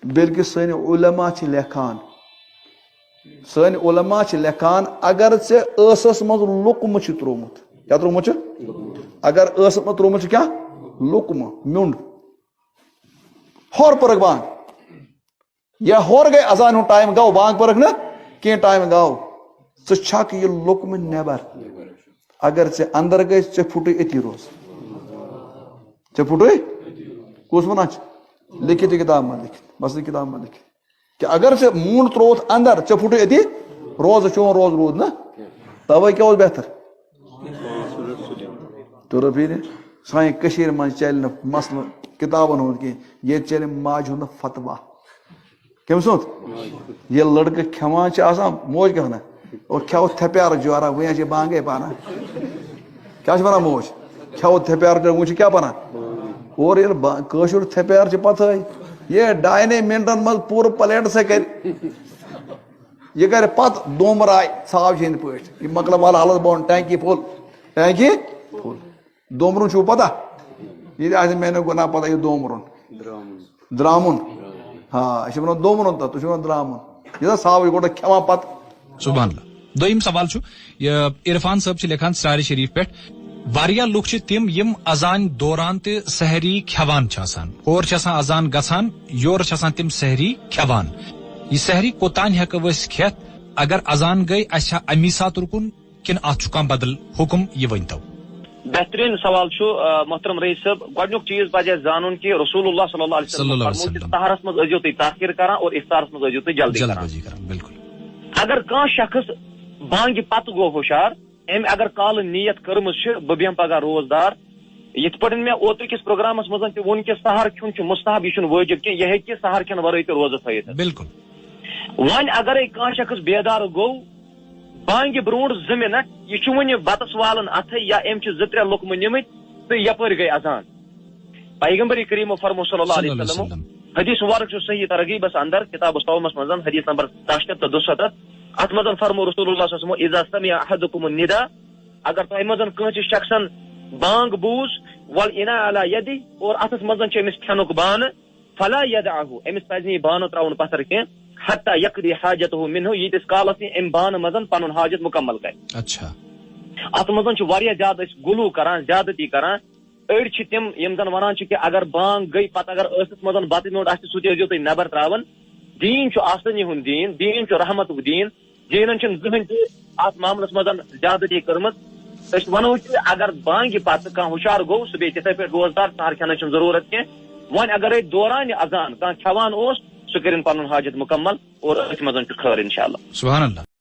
بلکہ سن علماء لکھان سن علماء لکھان اگر ژےٚ مز لقمہ ترومت کیا ترومت اگر مز ترومت کیا لقمہ میونڈ ہور پرک بانگ یا ہور گئی اذان ہند ٹائم گو بانگ پرک نا کی ٹائم گو ژٕ چھک یہ لقمہ نیبر اگر ژےٚ اندر گئی ژےٚ پھٹے اتی روز ژےٚ پھٹے کس ونان لکھت یہ کتاب میں لکھت بس یہ کتاب میں لکھت کہ اگر ژےٚ مونڈ ترووُتھ اندر ژےٚ پھٹے اتی روز چون روز روٗد نا توے کیا اوس بہتر تر پھر سانہِ من چلہِ نہٕ مسلہٕ کتابن ہُنٛد کینٛہہ ییٚتہِ چلہِ ماجہِ ہُنٛد فتوا کٔمۍ سُنٛد ییٚلہِ لڑکہٕ کھٮ۪وان چھِ آسان موج کیٛاہ ونان اور کھٮ۪و تھپیٛار جورا وۄنۍ چھِ بانگے پانہ کیٛاہ چھِ ونان موج کھٮ۪و تھپیٛار وۄنۍ چھِ کیٛاہ پران اور ییٚلہِ کٲشُر تھپیٛار چھِ پتہٕ یہ 2 منٹن مز پورٕ پلیٹ سے کر یہ کر پتہٕ دوم راے ژھاو ہند پٲٹھۍ یہ مکلہٕ والہٕ حالس بۄن ٹینکی فُل دومرُن چھُو پتہ یہ تہِ آسہِ مےٚ نہٕ گۄناہ پتہ یہ دومرُن درامُن ہاں یہ ونان دومرُن تتھ تُہۍ چھِو ونان درامُن یہ ژھاو گۄڈٕ کھٮ۪وان پتہٕ سبحان اللہ دوٚیِم سوال چھُ عرفان صٲب چھِ لیکھان سرارِ شریف پٮ۪ٹھ واریاہ لُکھ چھِ تِم یم اذان دوران تہِ سحری کھٮ۪وان چھِ آسان اور چھِ آسان اذان گژھان یورٕ چھِ آسان تِم سحری کھٮ۪وان یہ سحری کوتان ہٮ۪کو أسۍ کھٮ۪تھ اگر اذان گٔے اسہِ چھا امی ساتہٕ رُکُن کِنہٕ اتھ چھُ کانٛہہ بدل حکم یہ ؤنۍتو بہترین سوال چھُ محترم رئیس صٲب گۄڈنیُک چیٖز پزِ اَسہِ زانُن کہِ رسول اللہ صلی اللہ علیہ وسلم سحرس منٛز ٲسۍزیو تُہۍ تاخیر کران اور افطارس منٛز ٲسۍزیو تُہۍ جلدی کران بالکل اگر کانٛہہ شخص بانگہِ پتہٕ گوٚو ہُشار أمۍ اگر کالہٕ نیت کٔرمٕژ چھِ بہٕ بیٚہمہٕ پگاہ روزدار یِتھ پٲٹھۍ مےٚ اوترٕکِس پروگرامس منٛز تہِ ووٚن کہِ سحر کھیوٚن چھُ مستحب یہِ چھُنہٕ وٲجب کینٛہہ یہِ ہیٚکہِ سحر کھٮ۪نہٕ ورٲے تہِ روزٕ تھٲیِتھ بالکل وۄنۍ اگرے کانٛہہ شخص بیدار گوٚو بانگہِ برونٛٹھ 2 منٹ یہ چھُ وُنہِ بتس والن اتھے یا أمۍ چھِ 2-3 لقمہٕ نِمٕتۍ تہٕ یپٲرۍ گٔے اذان پیغمبر کریم فرمو صلی اللہ علیہ وسلم حدیث مبارک چھُ صحیح ترغیبس اندر کتاب الصومس منٛز حدیث نمبر 67 اتھ منٛز فرمو رسول اللہ صلی اللہ علیہ وسلم اذا سمع احدكم النداء اگر تۄہہِ منٛز کٲنٛسہِ شخصن بانگ بوٗز والإناء على يدي اور اتھس منٛز چھُ أمِس کھٮ۪نُک بانہٕ فلا يدعه أمِس پزِ نہٕ یہِ بانہٕ تراوُن پتھر کینٛہہ حتى يقضي حاجته منه ییٖتِس کالس یہِ امہِ بانہٕ منٛز پنُن حاجت مکمل کرِ اچھا اتھ منٛز چھُ واریاہ زیادٕ أسۍ گلوٗ کران زیادتی کران أڑۍ چھِ تِم یِم زن ونان چھِ کہِ اگر بانگ گٔے پتہٕ اگر ٲسس منٛز بتہٕ میوٚنٛڈ آسہِ سُہ تہِ ٲسۍزیو تُہۍ نٮ۪بر تراوان دیٖن چھُ آسٲنی ہُنٛد دیٖن چھُ رحمتُک دیٖن دیٖنن چھُنہٕ زٕہٕنۍ تہِ اتھ معاملس منٛز زیادتی کٔرمٕژ أسۍ ونو کہِ اگر بانگہِ پتہٕ کانٛہہ ہُشار گوٚو سُہ بیٚیہِ تِتھے پٲٹھۍ روزدار سحر کھٮ۪نٕچ چھنہٕ ضروٗرت کینٛہہ وۄنۍ اگرے دوران اذان کانٛہہ کھٮ۪وان اوس سُہ کٔرِنۍ پنُن حاجت مکمل اور أتھۍ منٛز چھُ خٲر انشاءاللہ سبحان اللہ